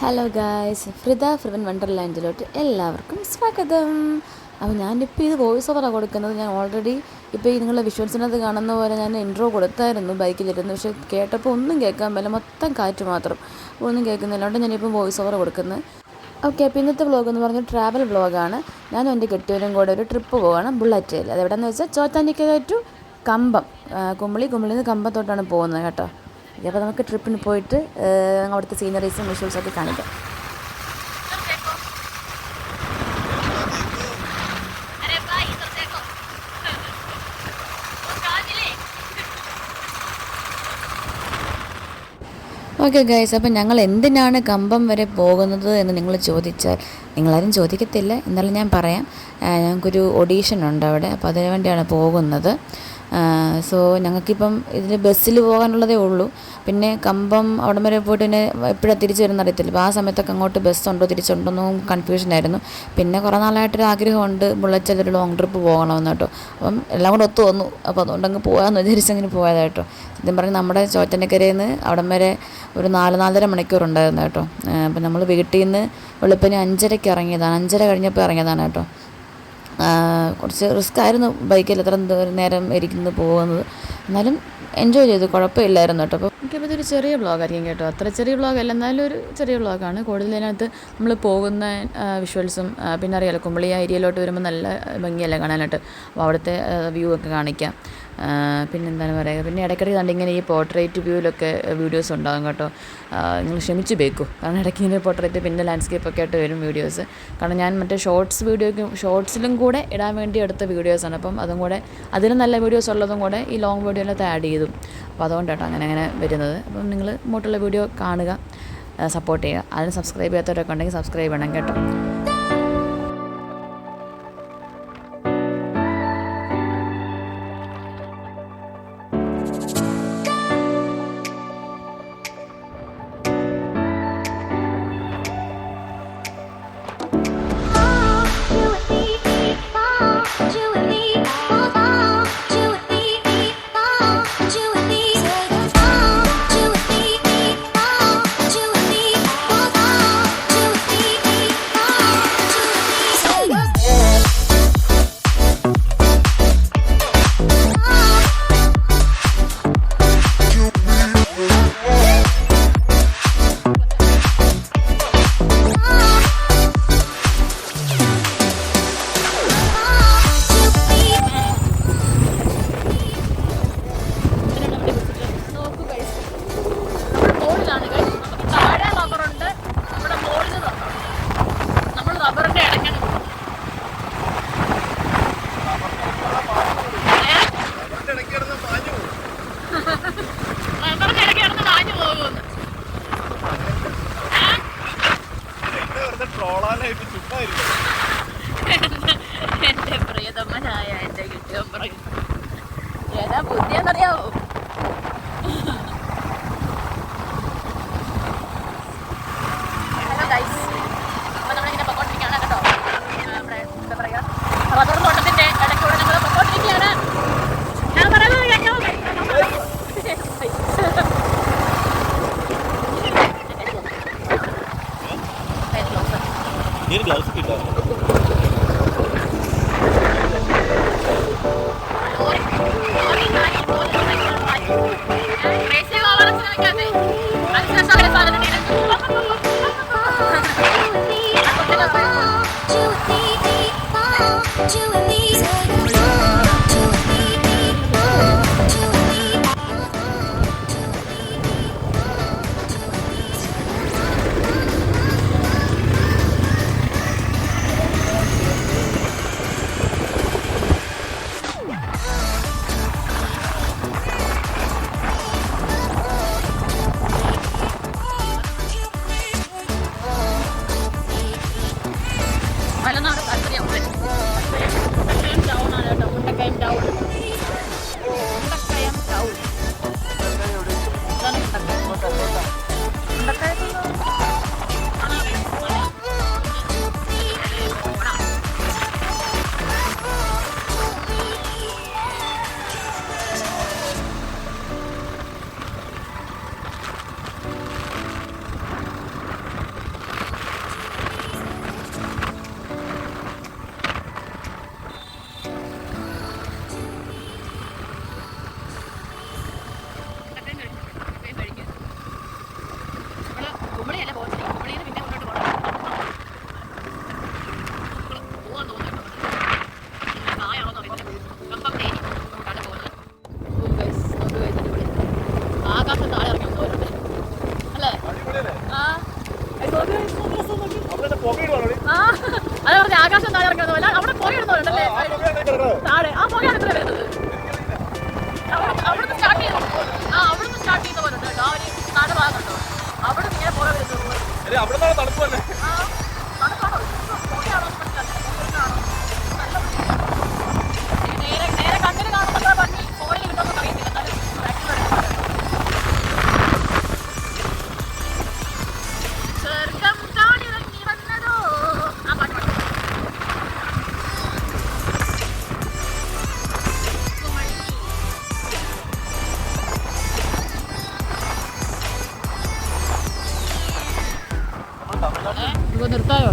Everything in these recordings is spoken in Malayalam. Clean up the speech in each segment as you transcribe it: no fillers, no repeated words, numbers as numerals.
ഹലോ ഗായ്സ്, ഫ്രിവൻ വണ്ടർലാൻഡിലോട്ട് എല്ലാവർക്കും സ്വാഗതം. അപ്പോൾ ഞാനിപ്പോൾ ഇത് വോയിസ് ഓവറാണ് കൊടുക്കുന്നത്. ഞാൻ ഓൾറെഡി ഇപ്പോൾ ഈ നിങ്ങളുടെ വിഷ്വൽസിനകത്ത് കാണുന്ന പോലെ ഞാൻ ഇൻട്രോ കൊടുത്തായിരുന്നു ബൈക്കിലിരുന്നു. പക്ഷേ കേട്ടപ്പോൾ ഒന്നും കേൾക്കാൻ പറ്റില്ല, മൊത്തം കാറ്റ് മാത്രം, ഒന്നും കേൾക്കുന്നില്ല. അതുകൊണ്ട് ഞാനിപ്പോൾ വോയിസ് ഓവർ കൊടുക്കുന്നത്. ഓക്കെ, അപ്പോൾ ഇന്നത്തെ വ്ളോഗ് എന്ന് പറഞ്ഞാൽ ട്രാവൽ വ്ളോഗാണ്. ഞാനും എൻ്റെ കെട്ടിയവനും കൂടെ ഒരു ട്രിപ്പ് പോവുകയാണ് ബുള്ളറ്റിൽ. അതെവിടെയെന്ന് വെച്ചാൽ ചോറ്റാനിക്കര ടു കമ്പം, കുമിളിയിൽ നിന്ന് കമ്പത്തോട്ടാണ് പോകുന്നത് കേട്ടോ. അപ്പോൾ നമുക്ക് ട്രിപ്പിന് പോയിട്ട് അവിടുത്തെ സീനറീസും വിഷ്വൽസൊക്കെ കാണിക്കാം. ഓക്കെ ഗൈസ്, അപ്പം ഞങ്ങൾ എന്തിനാണ് കമ്പം വരെ പോകുന്നത് എന്ന് നിങ്ങൾ ചോദിച്ചാൽ നിങ്ങളാരും ചോദിക്കത്തില്ല, എന്നാലും ഞാൻ പറയാം. ഞങ്ങൾക്കൊരു ഓഡീഷൻ ഉണ്ട് അവിടെ, അപ്പോൾ അതിനു വേണ്ടിയാണ് പോകുന്നത്. സോ ഞങ്ങൾക്കിപ്പം ഇതിന് ബസ്സിൽ പോകാനുള്ളതേ ഉള്ളൂ. പിന്നെ കമ്പം അവിടം വരെ പോയിട്ട് പിന്നെ എപ്പോഴാണ് തിരിച്ചു വരുന്ന അറിയത്തില്ല. അപ്പോൾ ആ സമയത്തൊക്കെ അങ്ങോട്ട് ബസ്സുണ്ടോ തിരിച്ചുണ്ടോന്നും കൺഫ്യൂഷനായിരുന്നു. പിന്നെ കുറേ നാളായിട്ടൊരു ആഗ്രഹമുണ്ട് ബുള്ളറ്റിലൊരു ലോങ് ട്രിപ്പ് പോകണമെന്ന് കേട്ടോ. അപ്പം എല്ലാം കൂടെ ഒത്തു വന്നു. അപ്പോൾ അതുകൊണ്ട് അങ്ങ് പോകാമെന്ന് വിചാരിച്ചങ്ങനെ പോയതായിട്ടോ. സത്യം പറഞ്ഞാൽ നമ്മുടെ ചോറ്റനിക്കരയിൽ നിന്ന് അവിടം വരെ ഒരു 4-4.5 മണിക്കൂറുണ്ടായിരുന്നു കേട്ടോ. അപ്പം നമ്മൾ വീട്ടിൽ നിന്ന് വെളുപ്പിന് 5:30 ഇറങ്ങിയതാണ്. 5:30 കഴിഞ്ഞപ്പോൾ ഇറങ്ങിയതാണ് കേട്ടോ. കുറച്ച് റിസ്ക് ആയിരുന്നു ബൈക്കിൽ എത്ര നേരം ഇരിക്കുന്നത് പോകുന്നത്, എന്നാലും എൻജോയ് ചെയ്തു, കുഴപ്പമില്ലായിരുന്നു കേട്ടോ. അപ്പോൾ എനിക്കപ്പോൾ ഇതൊരു ചെറിയ വ്ളോഗായിരിക്കും കേട്ടോ. അത്ര ചെറിയ വ്ളോഗല്ല, എന്നാലും ഒരു ചെറിയ വ്ളോഗാണ്. കൂടുതലതിനകത്ത് നമ്മൾ പോകുന്ന വിഷ്വൽസും പിന്നെ അറിയാലോ, കുമ്പളി ഏരിയയിലോട്ട് വരുമ്പോൾ നല്ല ഭംഗിയല്ലേ കാണാനായിട്ട്. അപ്പോൾ അവിടുത്തെ വ്യൂ ഒക്കെ കാണിക്കാം. പിന്നെന്താണ് പറയുക, പിന്നെ ഇടയ്ക്കിടയ്ക്ക് കണ്ട് ഇങ്ങനെ ഈ പോർട്രേറ്റ് വ്യൂവിലൊക്കെ വീഡിയോസ് ഉണ്ടാകും കേട്ടോ. നിങ്ങൾ ക്ഷമിച്ച് ബേക്കൂ, കാരണം ഇടയ്ക്ക് ഇങ്ങനെ പോർട്രേറ്റ് പിന്നെ ലാൻഡ്സ്കേപ്പൊക്കെ ആയിട്ട് വരും വീഡിയോസ്. കാരണം ഞാൻ മറ്റേ ഷോർട്സിലും കൂടെ ഇടാൻ വേണ്ടി എടുത്ത വീഡിയോസാണ്. അപ്പം അതും കൂടെ അതിലും നല്ല വീഡിയോസ് ഉള്ളതും കൂടെ ഈ ലോങ് വീഡിയോയിലകത്ത് ആഡ് ചെയ്തു. അപ്പോൾ അതുകൊണ്ട് കേട്ടോ അങ്ങനെ വരുന്നത്. അപ്പം നിങ്ങൾ ഇങ്ങോട്ടുള്ള വീഡിയോ കാണുക, സപ്പോർട്ട് ചെയ്യുക. അതിന് സബ്സ്ക്രൈബ് ചെയ്യാത്തവരൊക്കെ ഉണ്ടെങ്കിൽ സബ്സ്ക്രൈബ് ചെയ്യണം കേട്ടോ. എന്റെ പ്രിയതമ്മനായ എന്റെ കിട്ടിയവൻ പറയും ഏതാ ബുദ്ധിയെന്നറിയാവോ. ഹലോ ഗൈസ്, അപ്പോൾ നമ്മളിങ്ങനെ പൊക്കോണ്ടിരിക്കുകയാണ് കേട്ടോ. ഇവിടെ എന്താ പറയുക, റബ്ബർ തോട്ടത്തിൻ്റെ ഇടയ്ക്കൂടെ നമ്മൾ പൊക്കോണ്ടിരിക്കുകയാണ്. ഞാൻ പറയുന്നത് കേട്ടോ. ഗ്ലൗസ് കിട്ടാം. ആകാശം താഴെ ഇറങ്ങുന്നതല്ല, അവിടെ പുകയിടുന്നുണ്ടല്ലേ താഴെ. ആ പുകയാണ് ഇത്ര വരുന്നത്. അവിടുന്ന് സ്റ്റാർട്ട് ചെയ്തു. അവിടുന്ന് സ്റ്റാർട്ട് ചെയ്യുന്ന പോലെ ഉണ്ട് കേട്ടോ. ആ ഒരു നാട് ഭാഗമുണ്ടോ അവിടെ ഇങ്ങനെ പുക വരുന്നത്. തണുപ്പാണോ പുകയാണോ നേരെ നേരെ കണ്ണിന് കാണുന്ന ഭംഗി ഫോണിൽ കിട്ടുമെന്ന് അറിയത്തില്ല. സ്വർഗം കാണിറങ്ങി വന്നതോ ആ പാട്ട് ഇപ്പൊ നിർത്തായോ?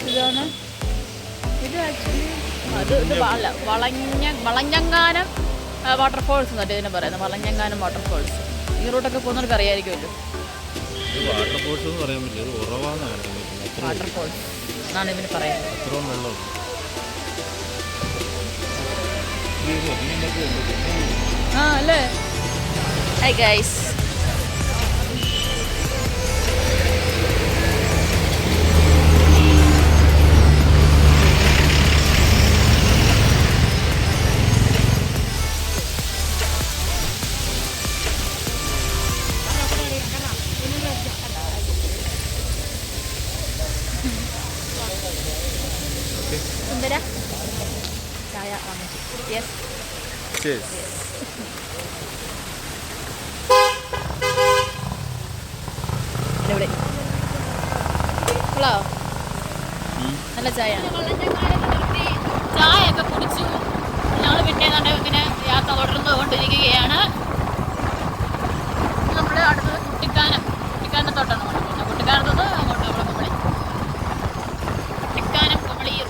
ഇതാണ് ഇത് ആക്ച്വലി ഇത് വളഞ്ഞങ്ങാനം വാട്ടർഫോൾസ് എന്നൊക്കെ ഇതിനെ പറയുന്നത്. വളഞ്ഞങ്ങാനം വാട്ടർഫോൾസ്. ഈ റൂട്ടൊക്കെ പോകുന്നവർക്ക് അറിയായിരിക്കുമല്ലോ. വാട്ടർഫോൾസ് എന്നാണ് ഇതിന് പറയുന്നത്. ആ അല്ലേ. Hi guys. സുന്ദര ചായ വാങ്ങിച്ചു. യെസ്. ഇവിടെ ഹലോ നല്ല ചായ. ചായയൊക്കെ കുടിച്ചു. ഞങ്ങൾ പിന്നെ ഇങ്ങനെ യാത്ര തുടർന്നു കൊണ്ടിരിക്കുകയാണ്. നമ്മൾ അടുത്തത് കുട്ടിക്കാനത്തോട്ടാണ് പോകുന്നത്. കുട്ടിക്കാനത്തുനിന്ന് അങ്ങോട്ട് അവിടെ കുമളി. കുട്ടിക്കാനം കുമളിയും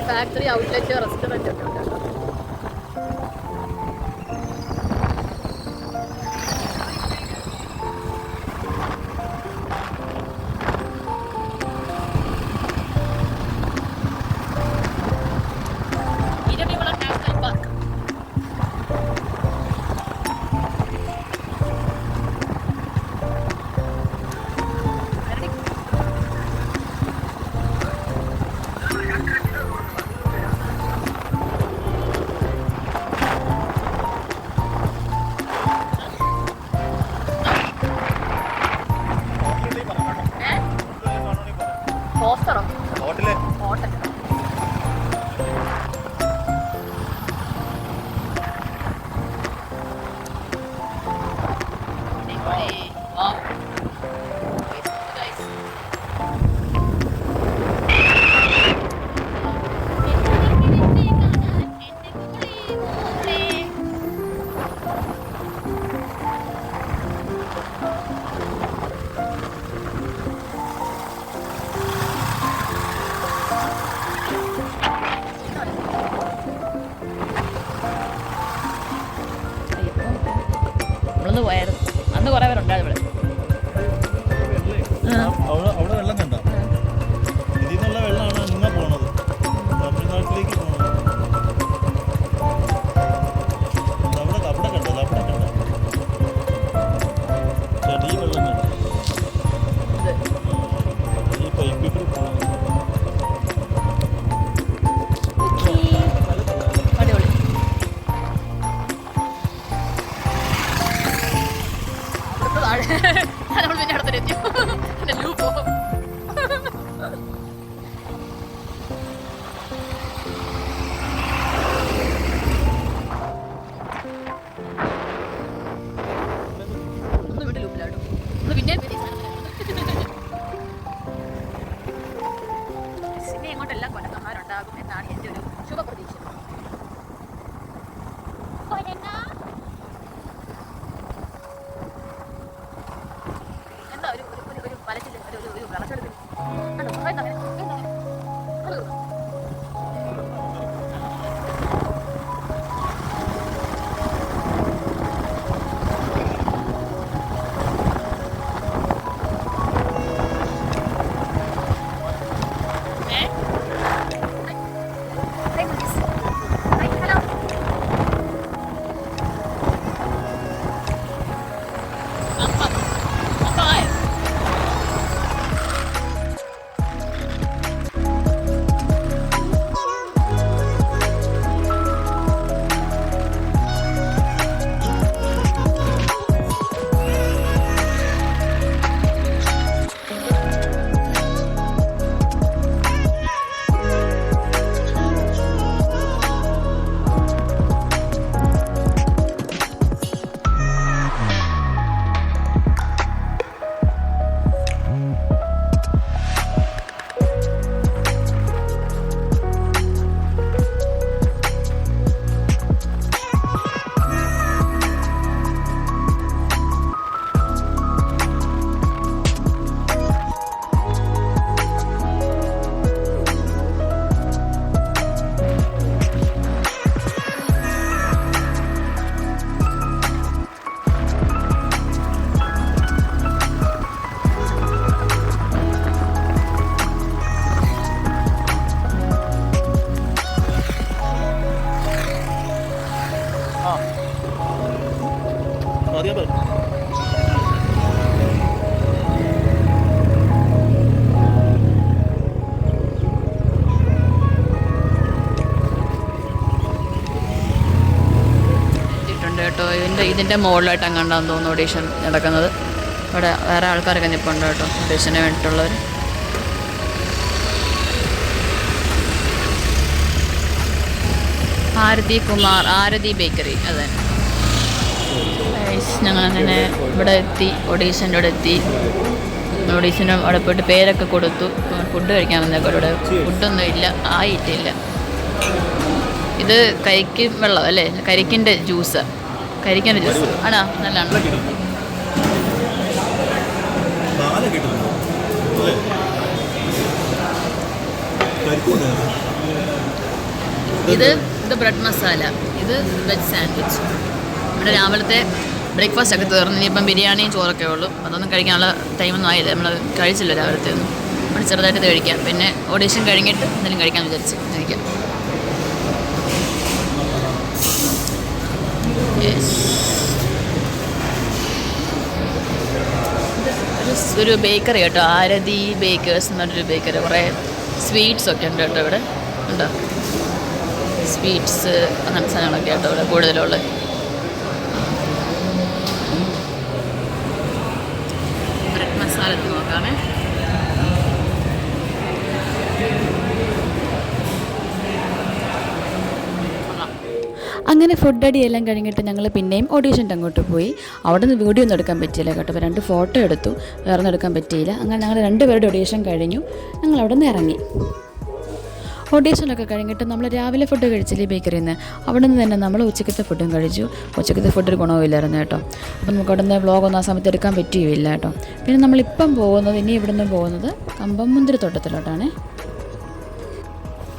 ഫാക്ടറി ഔട്ട്ലെറ്റ് റെസ്റ്റോറൻറ്റ് ഒക്കെ ഉണ്ട്. Eravikulam national park. പോയായിരുന്നു. അന്ന് കുറേ പേരുണ്ടായിരുന്നു ഇവിടെ. അവിടെ വെള്ളം കണ്ട ഇതിൽ നിന്നുള്ള വെള്ളമാണ് നിങ്ങൾ പോണത് തമിഴ്നാട്ടിലേക്ക് പോണത്. അവിടെ കണ്ടത് അവിടെ കണ്ട ഈ വെള്ളം കണ്ട ഈ പൈപ്പിൽ കൂടി പോകണം. നമ്മൾ പിന്നെ അടുത്തെത്തി. എന്താ ഒരു വലച്ചില് ഒരു വിളച്ചെടുത്ത് കണ്ടോ എന്താ അറിയാൻ പറ്റും. എത്തിയിട്ടുണ്ട് കേട്ടോ. ഇതിൻ്റെ മുകളിലായിട്ട് കണ്ടാന്ന് തോന്നുന്നു ഓഡീഷൻ നടക്കുന്നത്. ഇവിടെ വേറെ ആൾക്കാരൊക്കെ നിൽപ്പുണ്ട് കേട്ടോ ഓഡീഷന് വേണ്ടിയിട്ടുള്ളവർ. ആരതി ബേക്കറി അതെ. ഞങ്ങളങ്ങനെ ഇവിടെ എത്തി, ഓഡീഷൻ്റെ അവിടെ എത്തി. ഓഡീഷന് അവിടെ പോയിട്ട് പേരൊക്കെ കൊടുത്തു. ഫുഡ് കഴിക്കാൻ വന്നേക്കോ. ഇവിടെ ഫുഡൊന്നും ഇല്ല, ആയിട്ടില്ല. ഇത് കരിക്ക് വെള്ളം അല്ലേ, കരിക്കിൻ്റെ ജ്യൂസ്. കരിക്കിൻ്റെ ജ്യൂസ് ആണോ? നല്ലതാണ്. ഇത് ബ്രെഡ് മസാല, ഇത് വെജ് സാൻഡ്വിച്ച്. ഇവിടെ രാവിലത്തെ ബ്രേക്ക്ഫാസ്റ്റ് ഒക്കെ തീർന്നു. ഇനിയിപ്പം ബിരിയാണിയും ചോറൊക്കെ ഉള്ളൂ. അതൊന്നും കഴിക്കാനുള്ള ടൈമൊന്നും ആയില്ല. നമ്മൾ കഴിച്ചില്ല രാവിലത്തെ ഒന്നും. അവിടെ ചെറുതായിട്ട് ഇത് കഴിക്കാം. പിന്നെ ഓഡീഷൻ കഴിഞ്ഞിട്ട് എന്തെങ്കിലും കഴിക്കാൻ വിചാരിച്ച് കഴിക്കാം. ഒരു ബേക്കറി കേട്ടോ, ആരതി ബേക്കേഴ്സ് എന്നൊരു ബേക്കറി. കുറേ സ്വീറ്റ്സൊക്കെ ഉണ്ട് കേട്ടോ ഇവിടെ. ഉണ്ടോ സ്വീറ്റ്സ് അങ്ങനത്തെ സാധനങ്ങളൊക്കെ കേട്ടോ ഇവിടെ കൂടുതലുള്ളത്. ബ്രെഡ് മസാല നോക്കാമേ. അങ്ങനെ ഫുഡ് അടിയെല്ലാം കഴിഞ്ഞിട്ട് ഞങ്ങൾ പിന്നെയും ഓഡീഷൻ്റെ അങ്ങോട്ട് പോയി. അവിടെ നിന്ന് വീഡിയോ ഒന്നും എടുക്കാൻ പറ്റിയില്ല കേട്ടോ. അപ്പോൾ 2 ഫോട്ടോ എടുത്തു, വേറെ ഒന്നും എടുക്കാൻ പറ്റിയില്ല. അങ്ങനെ ഞങ്ങൾ 2 പേരുടെ ഓഡീഷൻ കഴിഞ്ഞു. ഞങ്ങൾ അവിടെ നിന്ന് ഇറങ്ങി. ഓഡീഷനൊക്കെ കഴിഞ്ഞിട്ട് നമ്മൾ രാവിലെ ഫുഡ് കഴിച്ചില്ലേ ബേക്കറിയിൽ നിന്ന്, അവിടെ നിന്ന് തന്നെ നമ്മൾ ഉച്ചക്കത്തെ ഫുഡും കഴിച്ചു. ഉച്ചക്കത്തെ ഫുഡ് ഒരു ഗുണവുമില്ലായിരുന്നു കേട്ടോ. അപ്പോൾ നമുക്ക് അവിടെ നിന്ന് വ്ളോഗൊന്നും ആ സമയത്ത് എടുക്കാൻ പറ്റുകയില്ല കേട്ടോ. പിന്നെ നമ്മളിപ്പം പോകുന്നത്, ഇനി ഇവിടെ നിന്ന് പോകുന്നത് കമ്പം മുന്തിരിത്തോട്ടത്തിലോട്ടാണ്.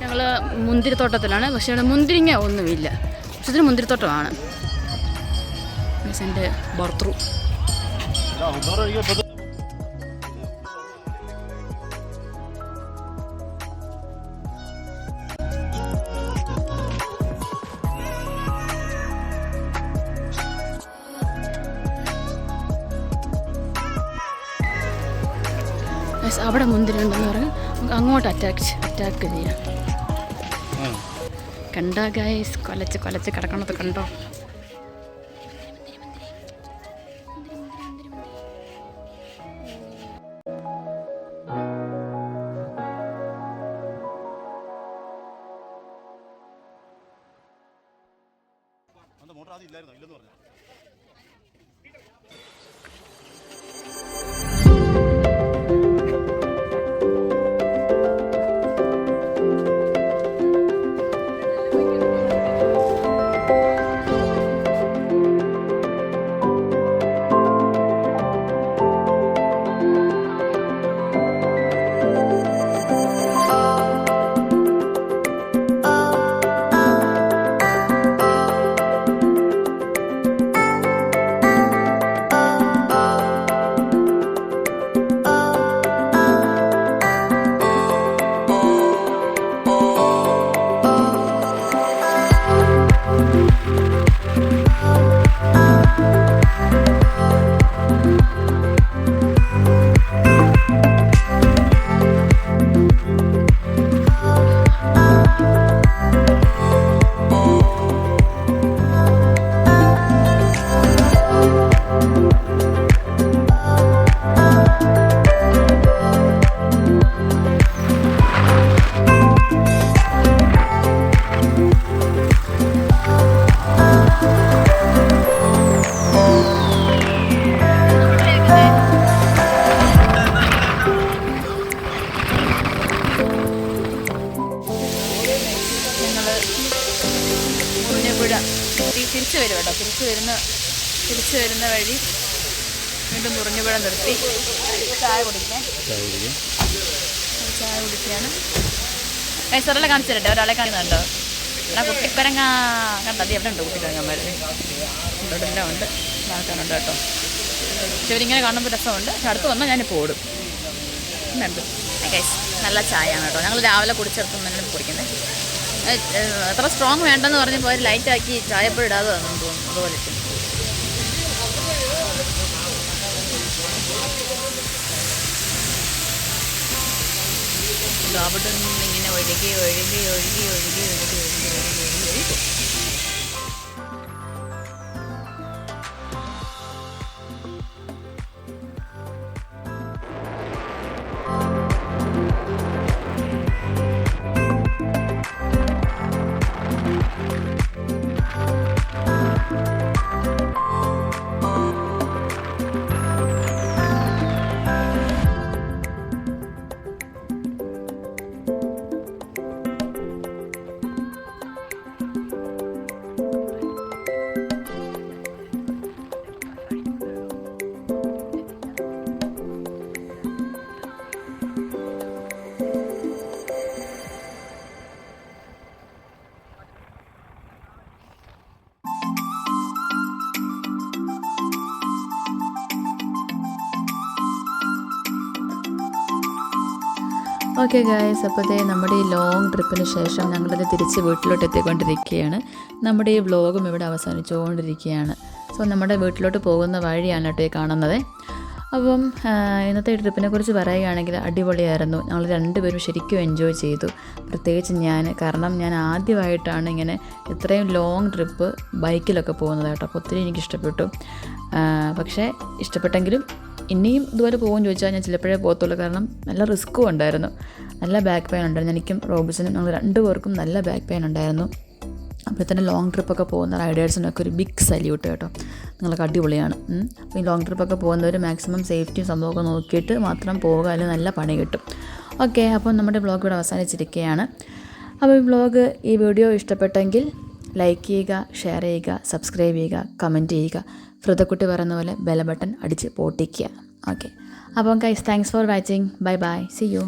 ഞങ്ങൾ മുന്തിരിത്തോട്ടത്തിലാണ്. പക്ഷേ ഇവിടെ മുന്തിരിങ്ങ ഒന്നുമില്ല. പക്ഷേ ഇതിന് മുന്തിരിത്തോട്ടമാണ്. എൻ്റെ ബർത്ത്റൂ. അവിടെ മുന്തിരി ഉണ്ടെന്ന് പറഞ്ഞാൽ നമുക്ക് അങ്ങോട്ട് അറ്റാക്ക് ചെയ്യാം. കണ്ടോ ഗൈസ്, കൊലച്ച് കിടക്കണത് കണ്ടോ? മോട്ടർ ആദ്യം ഇല്ലായിരുന്നു, ഇല്ലെന്ന് പറഞ്ഞു. തിരിച്ചു വരും കേട്ടോ. തിരിച്ചു വരുന്ന വഴി വീണ്ടും മുറിഞ്ഞുപുഴ നിർത്തി ചായ കുടിക്കുകയാണ്. കൈസറെല്ലാം കാണിച്ചു തരട്ടെ, ഒരാളെ കാണുന്നുണ്ടോ? എടാ കുട്ടിക്കുരങ്ങ കണ്ടോ? അത് എവിടെ ഉണ്ട് കുട്ടിക്കുരങ്ങന്മാർ? എല്ലാം ഉണ്ട്, ആൾക്കാരുണ്ട് കേട്ടോ. പക്ഷെ ഇവരിങ്ങനെ കാണുമ്പോൾ രസമുണ്ട്. പക്ഷെ അടുത്ത് വന്നാൽ ഞാനിപ്പോൾ ഓടും. ഗൈസ് നല്ല ചായയാണ് കേട്ടോ. ഞങ്ങൾ രാവിലെ കുടിച്ചെടുത്തും തന്നെ കുടിക്കുന്നത്. എത്ര സ്ട്രോങ് വേണ്ടെന്ന് പറഞ്ഞപ്പോൾ അവർ ലൈറ്റാക്കി ചായപ്പൊടി ഇടാതെ തന്നു തോന്നുന്നു. അതുപോലെ അവിടെ നിന്ന് ഇങ്ങനെ ഒഴുകി ഓക്കെ ഗായ്സ്, അപ്പോൾ നമ്മുടെ ഈ ലോങ് ട്രിപ്പിന് ശേഷം ഞങ്ങളത് തിരിച്ച് വീട്ടിലോട്ട് എത്തിക്കൊണ്ടിരിക്കുകയാണ്. നമ്മുടെ ഈ വ്ലോഗും ഇവിടെ അവസാനിച്ചുകൊണ്ടിരിക്കുകയാണ്. സോ നമ്മുടെ വീട്ടിലോട്ട് പോകുന്ന വഴിയാണ് കേട്ടോ ഈ കാണുന്നത്. അപ്പം ഇന്നത്തെ ഈ ട്രിപ്പിനെ കുറിച്ച് പറയുകയാണെങ്കിൽ അടിപൊളിയായിരുന്നു. ഞങ്ങൾ രണ്ടുപേരും ശരിക്കും എൻജോയ് ചെയ്തു. പ്രത്യേകിച്ച് കാരണം ഞാൻ ആദ്യമായിട്ടാണ് ഇങ്ങനെ ഇത്രയും ലോങ് ട്രിപ്പ് ബൈക്കിലൊക്കെ പോകുന്നത് കേട്ടോ. അപ്പോൾ ഒത്തിരി എനിക്ക് ഇഷ്ടപ്പെട്ടു. പക്ഷേ ഇഷ്ടപ്പെട്ടെങ്കിലും ഇനിയും ഇതുപോലെ പോകുമെന്ന് ചോദിച്ചാൽ ഞാൻ ചിലപ്പോഴേ പോകത്തുള്ളൂ. കാരണം നല്ല റിസ്ക്കും ഉണ്ടായിരുന്നു, നല്ല ബാക്ക് പെയിൻ ഉണ്ടായിരുന്നു. എനിക്കും റോബിൻസിനും ഞങ്ങൾ രണ്ടുപേർക്കും നല്ല ബാക്ക് പെയിൻ ഉണ്ടായിരുന്നു. അപ്പോൾ തന്നെ ലോങ് ട്രിപ്പൊക്കെ പോകുന്ന റൈഡേഴ്സിനൊക്കെ ഒരു ബിഗ് സല്യൂട്ട് കേട്ടോ. നിങ്ങളൊക്കെ അടിപൊളിയാണ്. അപ്പോൾ ഈ ലോങ് ട്രിപ്പൊക്കെ പോകുന്നവർ മാക്സിമം സേഫ്റ്റിയും സംഭവമൊക്കെ നോക്കിയിട്ട് മാത്രം പോവുക, അല്ലെങ്കിൽ നല്ല പണി കിട്ടും. ഓക്കെ, അപ്പോൾ നമ്മുടെ വ്ളോഗ് ഇവിടെ അവസാനിച്ചിരിക്കുകയാണ്. അപ്പോൾ ഈ വീഡിയോ ഇഷ്ടപ്പെട്ടെങ്കിൽ ലൈക്ക് ചെയ്യുക, ഷെയർ ചെയ്യുക, സബ്സ്ക്രൈബ് ചെയ്യുക, കമൻറ്റ് ചെയ്യുക. ഫ്രതക്കുട്ടി പറയുന്ന പോലെ ബെൽ ബട്ടൺ അടിച്ച് പൊട്ടിക്കുക. ഓക്കെ, അപ്പം guys, thanks for watching. Bye bye, see U.